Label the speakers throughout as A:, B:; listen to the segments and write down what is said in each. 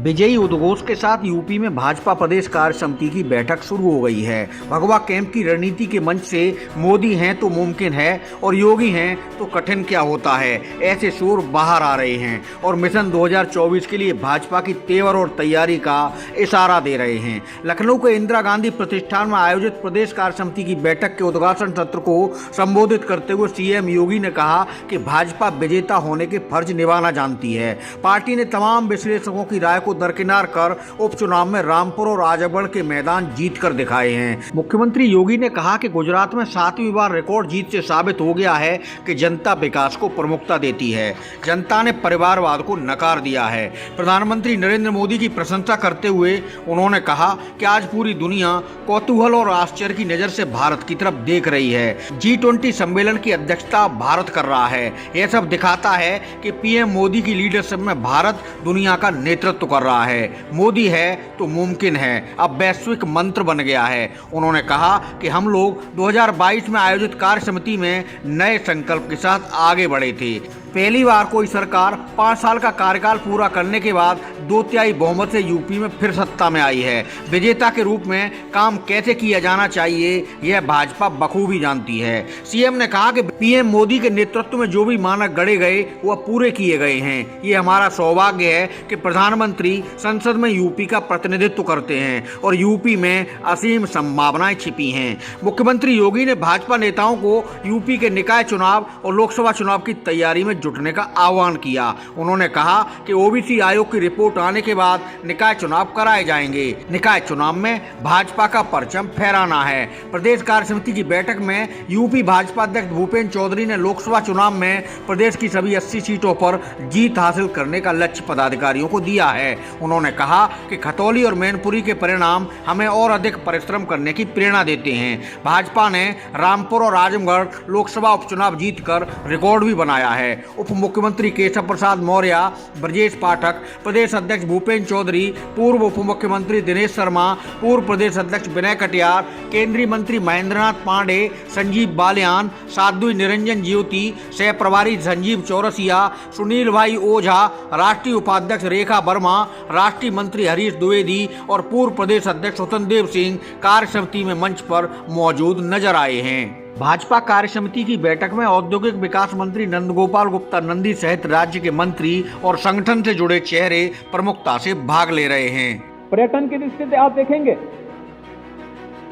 A: विजयी उद्घोष के साथ यूपी में भाजपा प्रदेश कार्य समिति की बैठक शुरू हो गई है। भगवा कैंप की रणनीति के मंच से मोदी हैं तो मुमकिन है और योगी हैं तो कठिन क्या होता है, ऐसे शोर बाहर आ रहे हैं और मिशन 2024 के लिए भाजपा की तेवर और तैयारी का इशारा दे रहे हैं। लखनऊ के इंदिरा गांधी प्रतिष्ठान में आयोजित प्रदेश कार्य समिति की बैठक के उद्घाटन सत्र को संबोधित करते हुए सीएम योगी ने कहा कि भाजपा विजेता होने के फर्ज निभाना जानती है। पार्टी ने तमाम विश्लेषकों की राय को दरकिनार कर उपचुनाव में रामपुर और आजमगढ़ के मैदान जीत कर दिखाए हैं। मुख्यमंत्री योगी ने कहा कि गुजरात में 7वीं बार रिकॉर्ड जीत से साबित हो गया है कि जनता विकास को प्रमुखता देती है। जनता ने परिवारवाद को नकार दिया है। प्रधानमंत्री नरेंद्र मोदी की प्रशंसा करते हुए उन्होंने कहा कि आज पूरी दुनिया कौतूहल और आश्चर्य की नजर से भारत की तरफ देख रही है। G20 सम्मेलन की अध्यक्षता भारत कर रहा है। यह सब दिखाता है कि पीएम मोदी की लीडरशिप में भारत दुनिया का नेतृत्व कर रहा है। मोदी है तो मुमकिन है अब वैश्विक मंत्र बन गया है। उन्होंने कहा कि हम लोग 2022 में आयोजित कार्य समिति में नए संकल्प के साथ आगे बढ़े थे। पहली बार कोई सरकार 5 साल का कार्यकाल पूरा करने के बाद 2/3 बहुमत से यूपी में फिर सत्ता में आई है। विजेता के रूप में काम कैसे किया जाना चाहिए यह भाजपा बखूबी जानती है। सीएम ने कहा कि पीएम मोदी के नेतृत्व में जो भी मानक गढ़े गए वह पूरे किए गए हैं। ये हमारा सौभाग्य है कि प्रधानमंत्री संसद में यूपी का प्रतिनिधित्व करते हैं और यूपी में असीम संभावनाएं छिपी हैं। मुख्यमंत्री योगी ने भाजपा नेताओं को यूपी के निकाय चुनाव और लोकसभा चुनाव की तैयारी में जुटने का आह्वान किया। उन्होंने कहा कि ओबीसी आयोग की रिपोर्ट आने के बाद निकाय चुनाव कराए जाएंगे। निकाय चुनाव में भाजपा का परचम फहराना है। प्रदेश कार्य समिति की बैठक में यूपी भाजपा अध्यक्ष भूपेंद्र चौधरी ने लोकसभा चुनाव में प्रदेश की सभी 80 सीटों पर जीत हासिल करने का लक्ष्य पदाधिकारियों को दिया है। उन्होंने कहा कि खतौली और मैनपुरी के परिणाम हमें और अधिक परिश्रम करने की प्रेरणा देते हैं। भाजपा ने रामपुर और आजमगढ़ लोकसभा उपचुनाव जीतकर रिकॉर्ड भी बनाया है। उप मुख्यमंत्री केशव प्रसाद मौर्य, ब्रजेश पाठक, प्रदेश अध्यक्ष भूपेंद्र चौधरी, पूर्व उप मुख्यमंत्री दिनेश शर्मा, पूर्व प्रदेश अध्यक्ष विनय कटियार, केंद्रीय मंत्री महेंद्रनाथ पांडे, संजीव बालियान, साध्वी निरंजन ज्योति, सह प्रभारी संजीव चौरसिया, सुनील भाई ओझा, राष्ट्रीय उपाध्यक्ष रेखा वर्मा, राष्ट्रीय मंत्री हरीश द्विवेदी और पूर्व प्रदेश अध्यक्ष स्वतंत्र देव सिंह कार्य समिति में मंच पर मौजूद नजर आए हैं। भाजपा कार्य समिति की बैठक में औद्योगिक विकास मंत्री नंदगोपाल गुप्ता नंदी सहित राज्य के मंत्री और संगठन से जुड़े चेहरे प्रमुखता से भाग ले रहे हैं।
B: पर्यटन की दृष्टि से आप देखेंगे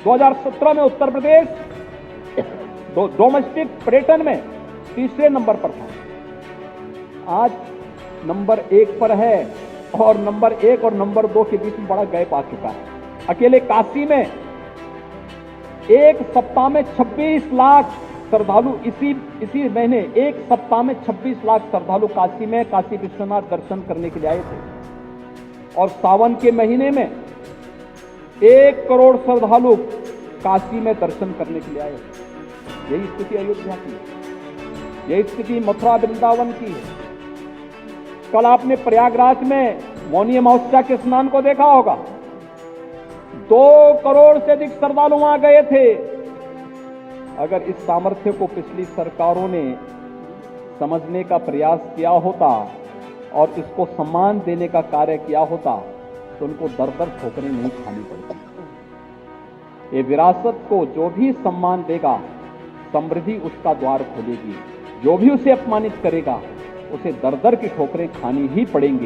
B: 2017 में उत्तर प्रदेश डोमेस्टिक पर्यटन में तीसरे नंबर पर था। आज नंबर 1 पर है और नंबर 1 और नंबर 2 के बीच में बड़ा गैप आ चुका है। अकेले काशी में एक सप्ताह में 26 लाख श्रद्धालु इसी महीने एक सप्ताह में 26 लाख श्रद्धालु काशी में काशी विश्वनाथ दर्शन करने के लिए आए थे और सावन के महीने में 1 करोड़ श्रद्धालु काशी में दर्शन करने के लिए आए थे। यही स्थिति अयोध्या की है, यही स्थिति मथुरा वृंदावन की है। कल आपने प्रयागराज में मौनी अमावस्या के स्नान को देखा होगा। 2 करोड़ से अधिक श्रद्धालु वहां गए थे। अगर इस सामर्थ्य को पिछली सरकारों ने समझने का प्रयास किया होता और इसको सम्मान देने का कार्य किया होता तो उनको दर-दर ठोकरें नहीं खानी पड़ती। ये विरासत को जो भी सम्मान देगा समृद्धि उसका द्वार खोलेगी। जो भी उसे अपमानित करेगा उसे दर-दर की ठोकरें खानी ही पड़ेंगी।